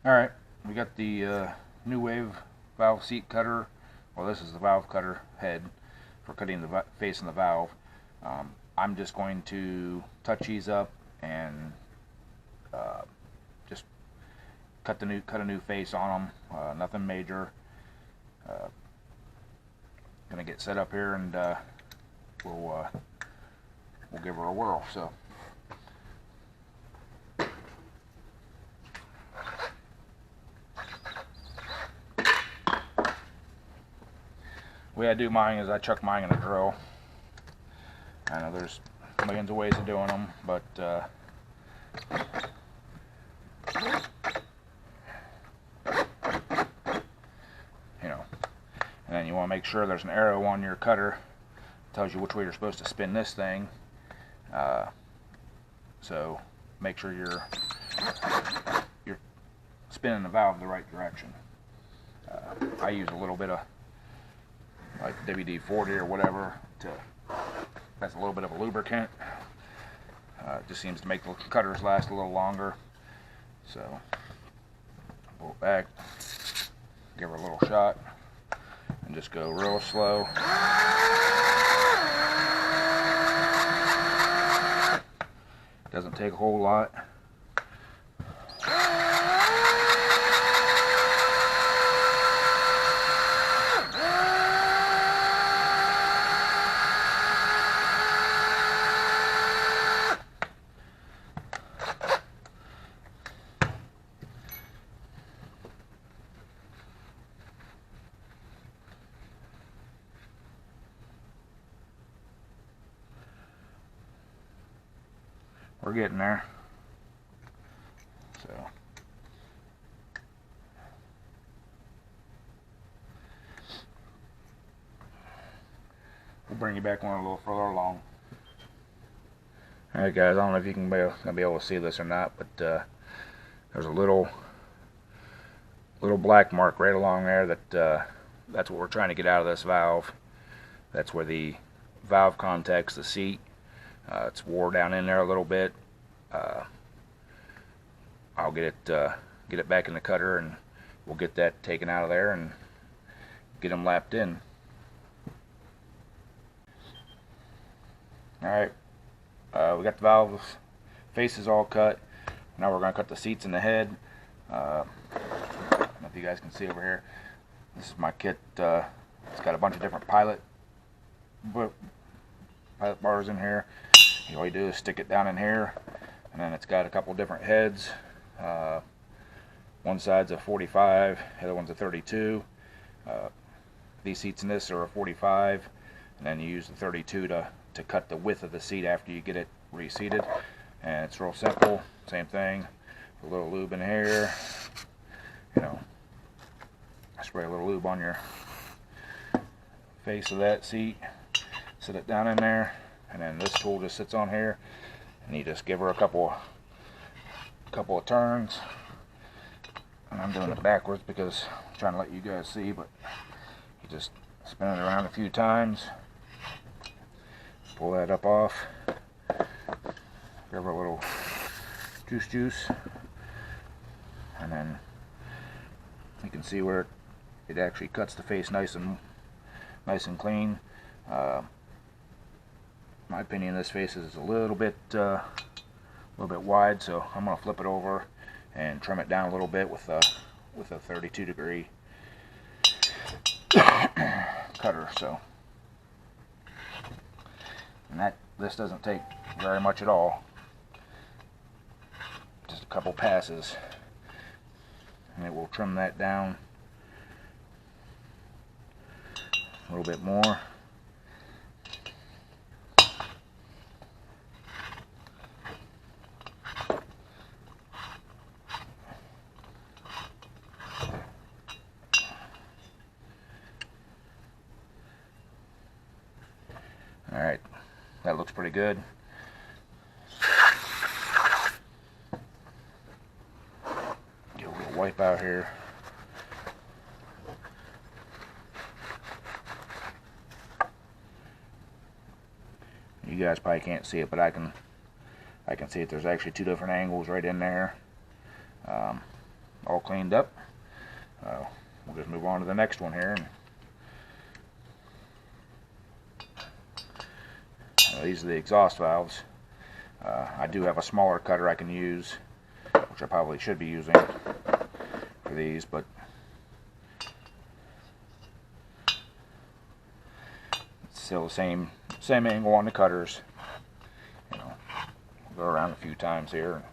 Alright, we got the New Wave valve seat cutter. Well, this is the valve cutter head for cutting the face in the valve. I'm just going to touch these up and just cut a new face on them. Nothing major. Gonna get set up here and we'll give her a whirl. So. The way I do mine is I chuck mine in a drill. I know there's millions of ways of doing them, but you know, and then you want to make sure there's an arrow on your cutter that tells you which way you're supposed to spin this thing. So make sure you're spinning the valve the right direction. I use a little bit of like WD-40 or whatever that's a little bit of a lubricant. It just seems to make the cutters last a little longer. So pull it back, give her a little shot, and just go real slow. Doesn't take a whole lot. We're getting there. So we'll bring you back one a little further along. Alright guys, I don't know if you can be able to see this or not, but there's a little black mark right along there that's what we're trying to get out of this valve. That's where the valve contacts the seat. It's wore down in there a little bit. I'll get it back in the cutter and we'll get that taken out of there and get them lapped in. Alright, we got the valve faces all cut. Now we're going to cut the seats in the head. I don't know if you guys can see over here. This is my kit. It's got a bunch of different pilot bars in here. All you do is stick it down in here, and then it's got a couple different heads. One side's a 45, the other one's a 32. These seats in this are a 45, and then you use the 32 to cut the width of the seat after you get it reseated. And it's real simple. Same thing. A little lube in here. You know, spray a little lube on your face of that seat. Sit it down in there. And then this tool just sits on here, and you just give her a couple of turns. And I'm doing it backwards because I'm trying to let you guys see, but you just spin it around a few times, pull that up off, give her a little juice, and then you can see where it actually cuts the face nice and clean. My opinion, this face is a little bit wide, so I'm going to flip it over and trim it down a little bit with a 32-degree cutter. So, and this doesn't take very much at all. Just a couple passes, and it will trim that down a little bit more. Alright, that looks pretty good. Do a little wipe out here. You guys probably can't see it, but I can see it. There's actually two different angles right in there. all cleaned up. We'll just move on to the next one here. These are the exhaust valves. I do have a smaller cutter I can use, which I probably should be using for these, but it's still the same angle on the cutters. You know, go around a few times here.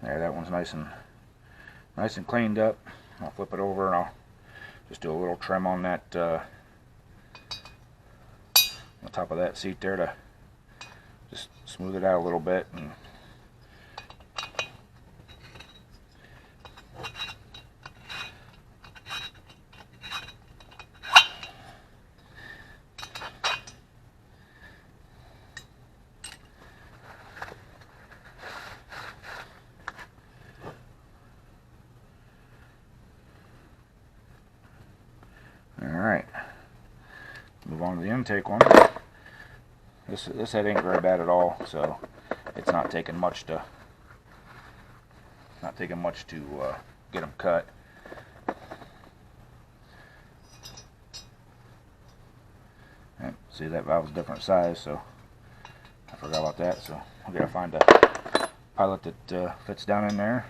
There, that one's nice and cleaned up. I'll flip it over and I'll just do a little trim on that on the top of that seat there to just smooth it out a little bit. And alright, move on to the intake one. This head ain't very bad at all, so it's not taking much to get them cut. And see, that valve's a different size, so I forgot about that. So I gotta find a pilot that fits down in there.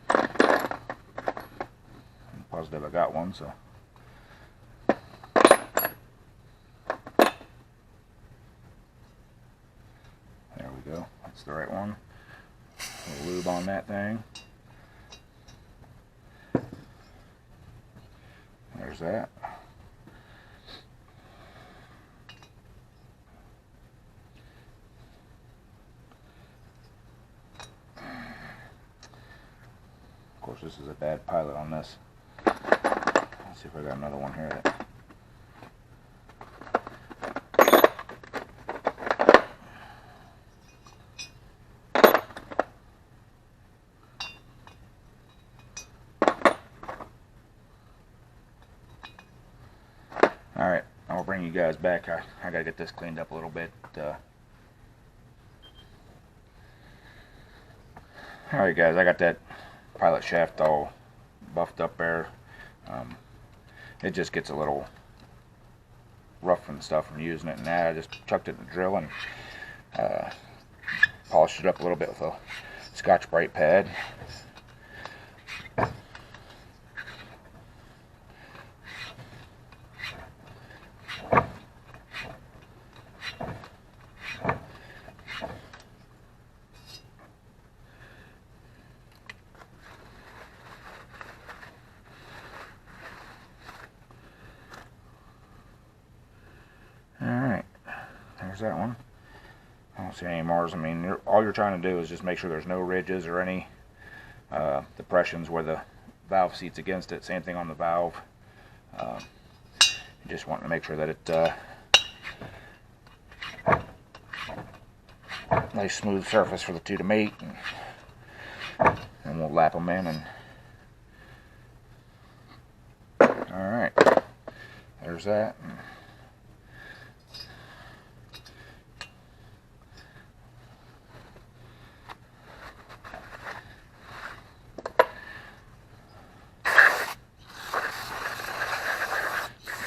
I'm positive I got one, so. There we go. That's the right one. A little lube on that thing. There's that. Of course, this is a bad pilot on this. Let's see if I got another one here that. Alright, I'll bring you guys back. I gotta get this cleaned up a little bit. Alright guys, I got that pilot shaft all buffed up there. It just gets a little rough and stuff from using it, and now I just chucked it in the drill and polished it up a little bit with a Scotch-Brite pad. Alright, there's that one. I don't see any Mars. I mean, all you're trying to do is just make sure there's no ridges or any depressions where the valve seats against it. Same thing on the valve. You just want to make sure that it nice smooth surface for the two to mate, and we'll lap them in. And alright, there's that.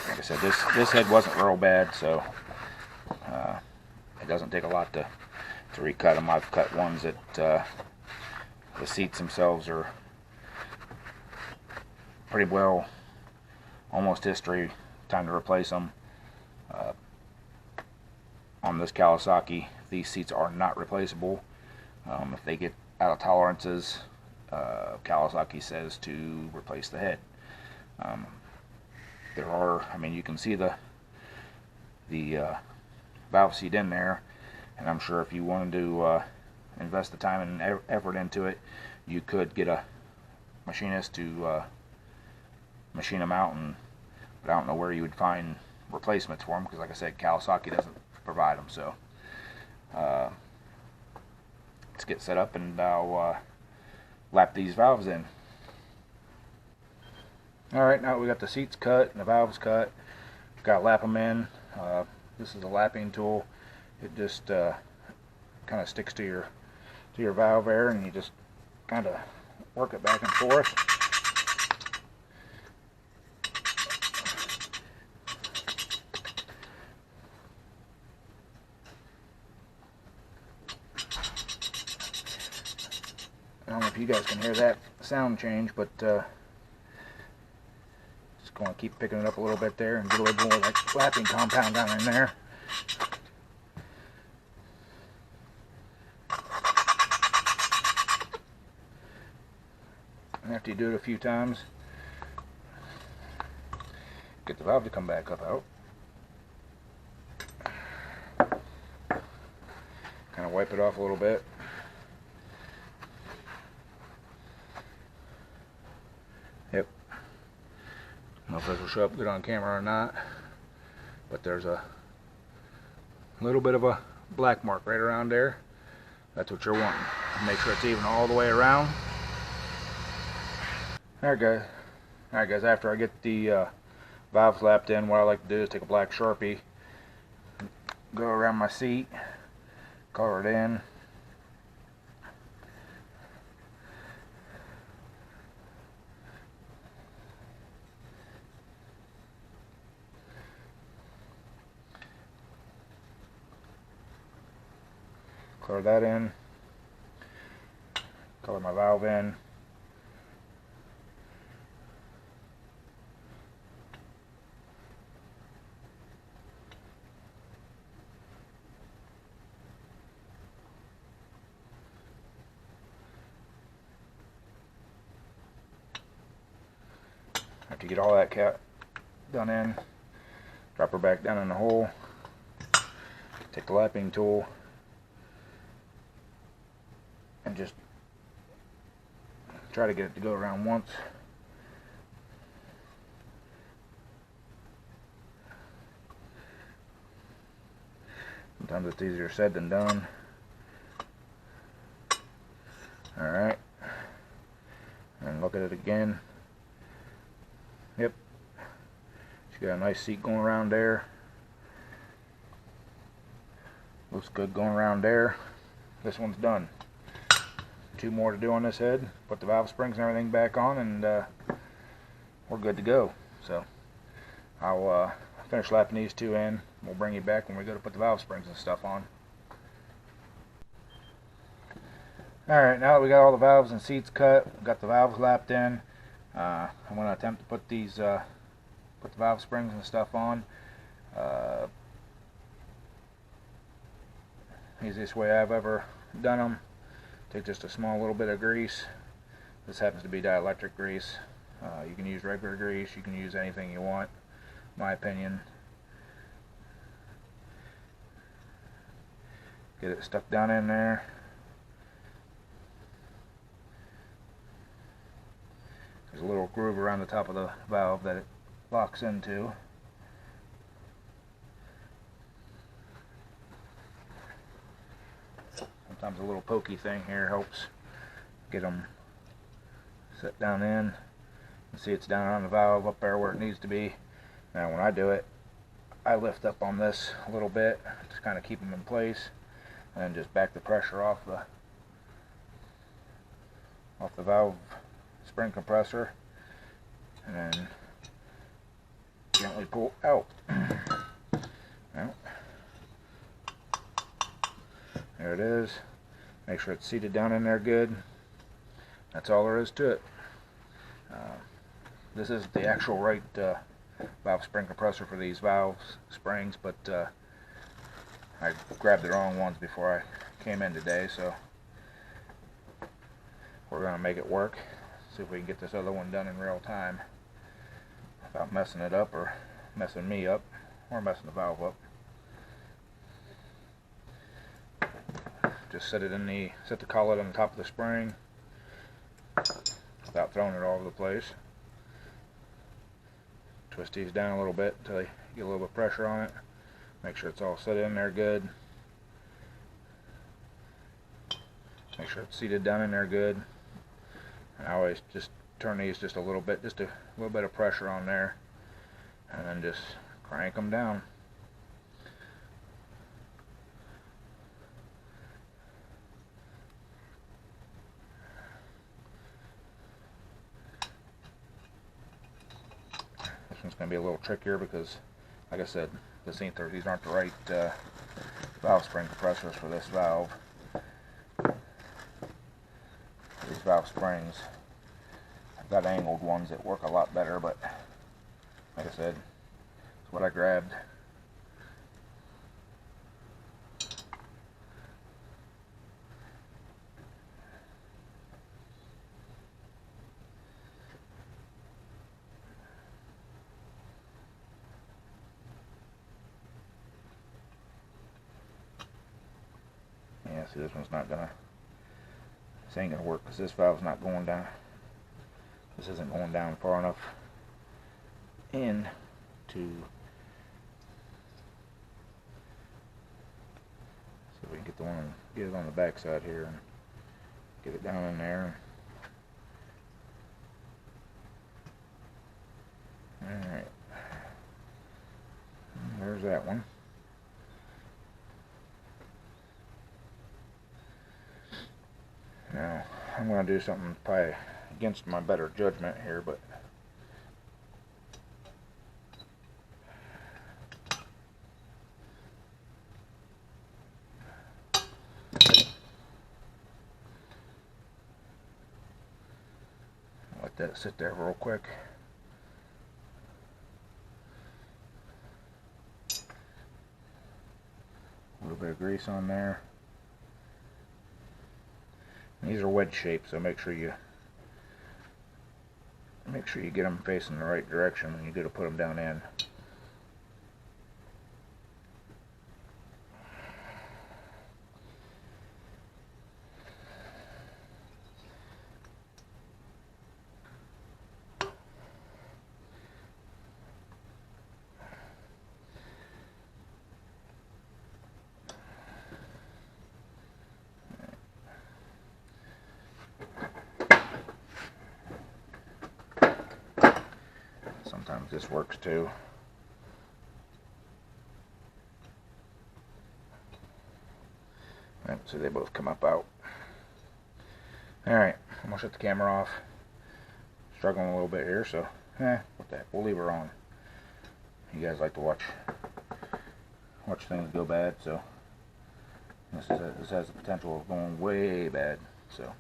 Like I said, this head wasn't real bad, so it doesn't take a lot to recut them. I've cut ones that the seats themselves are pretty well almost history. Time to replace them. On this Kawasaki, these seats are not replaceable. If they get out of tolerances, Kawasaki says to replace the head. There are, I mean, you can see the valve seat in there, and I'm sure if you wanted to invest the time and effort into it, you could get a machinist to machine them out, but I don't know where you would find replacements for them, because like I said, Kawasaki doesn't provide them. So let's get set up and I'll lap these valves in. Alright, now we got the seats cut and the valves cut. Got to lap them in. This is a lapping tool. It just kind of sticks to your valve air, and you just kind of work it back and forth. I don't know if you guys can hear that sound change, but just going to keep picking it up a little bit there and get a little more like lapping compound down in there. And after you do it a few times, get the valve to come back up out. Kind of wipe it off a little bit. Yep. I don't know if this will show up good on camera or not, but there's a little bit of a black mark right around there. That's what you're wanting. Make sure it's even all the way around. Alright guys, after I get the valves lapped in, what I like to do is take a black Sharpie, go around my seat, color it in. Color that in. Color my valve in. After you get all that cap done in, drop her back down in the hole, take the lapping tool, and just try to get it to go around once. Sometimes it's easier said than done. Alright, and look at it again. Yep, she got a nice seat going around there. Looks good going around there. This one's done. 2 more to do on this head. Put the valve springs and everything back on, and we're good to go. So I'll finish lapping these 2 in. We'll bring you back when we go to put the valve springs and stuff on. Alright, now that we got all the valves and seats cut, got the valves lapped in, I'm going to attempt to put these put the valve springs and stuff on. Easiest way I've ever done them. Take just a small little bit of grease. This happens to be dielectric grease. You can use regular grease, you can use anything you want, in my opinion. Get it stuck down in there. There's a little groove around the top of the valve that it locks into. Sometimes a little pokey thing here helps get them set down in. You see it's down on the valve up there where it needs to be. Now when I do it, I lift up on this a little bit to kind of keep them in place, and then just back the pressure off the valve spring compressor, and then gently pull out. Well, there it is. Make sure it's seated down in there good. That's all there is to it. This is the actual right valve spring compressor for these valve springs, but I grabbed the wrong ones before I came in today, so we're going to make it work. See if we can get this other one done in real time without messing it up or messing me up or messing the valve up. Just set the collet on the top of the spring without throwing it all over the place. Twist these down a little bit until you get a little bit of pressure on it. Make sure it's all set in there good. Make sure it's seated down in there good. I always just turn these just a little bit of pressure on there, and then just crank them down. This one's going to be a little trickier because, like I said, these aren't the right valve spring compressors for this valve. These valve springs, I've got angled ones that work a lot better, but like I said, it's what I grabbed. Yeah, see, this one's not gonna, this ain't gonna work because this valve's not going down. This isn't going down far enough in to, so we can get it on the back side here and get it down in there. Alright, there's that one. Now, I'm going to do something probably against my better judgment here, but let that sit there real quick. A little bit of grease on there. These are wedge shaped, so make sure you get them facing the right direction when you go to put them down in. Sometimes this works too. Yep, so they both come up out. Alright, I'm going to shut the camera off. Struggling a little bit here, so what the heck, we'll leave her on. You guys like to watch things go bad, so this has the potential of going way bad, so.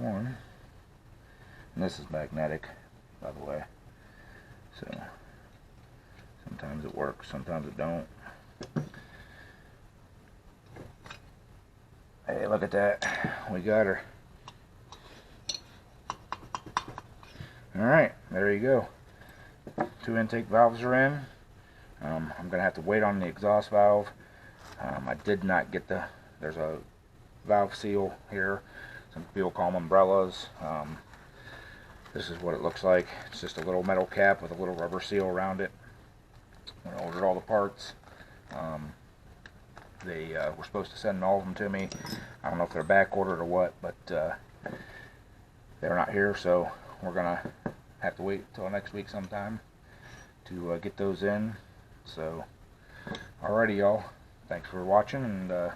One, and this is magnetic, by the way, so sometimes it works, sometimes it don't. Hey, look at that, we got her. Alright, there you go. 2 intake valves are in. I'm gonna have to wait on the exhaust valve. I did not get there's a valve seal here. Some people call them umbrellas. This is what it looks like. It's just a little metal cap with a little rubber seal around it. When I ordered all the parts, they were supposed to send all of them to me. I don't know if they're back ordered or what, but they're not here, so we're gonna have to wait till next week sometime to get those in. So, alrighty, y'all. Thanks for watching, and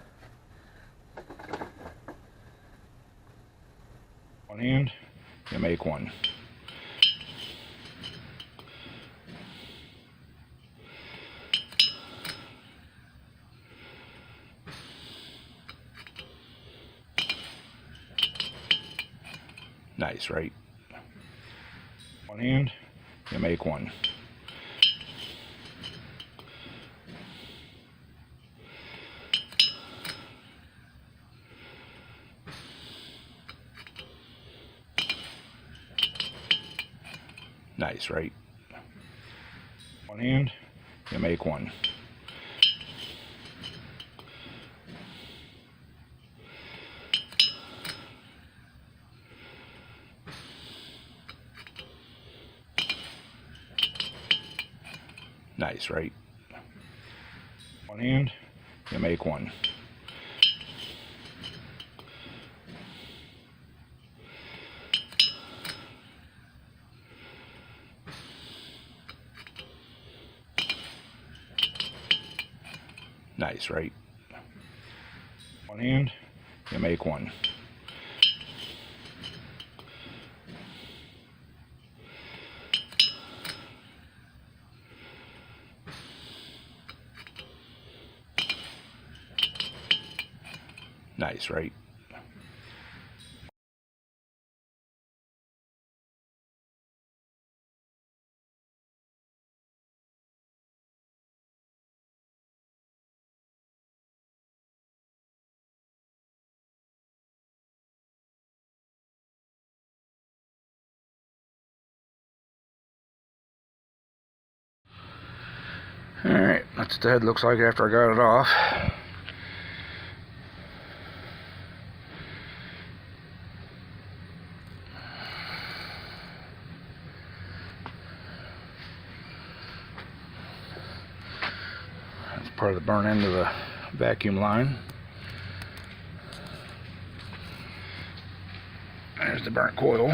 one hand, you make one. Nice, right? One hand, you make one. Nice, right? One hand, you make one. Nice, right? One hand, you make one. Nice, right? One hand, you make one. Nice, right? Alright, that's what the head looks like after I got it off. That's part of the burn end of the vacuum line. There's the burnt coil.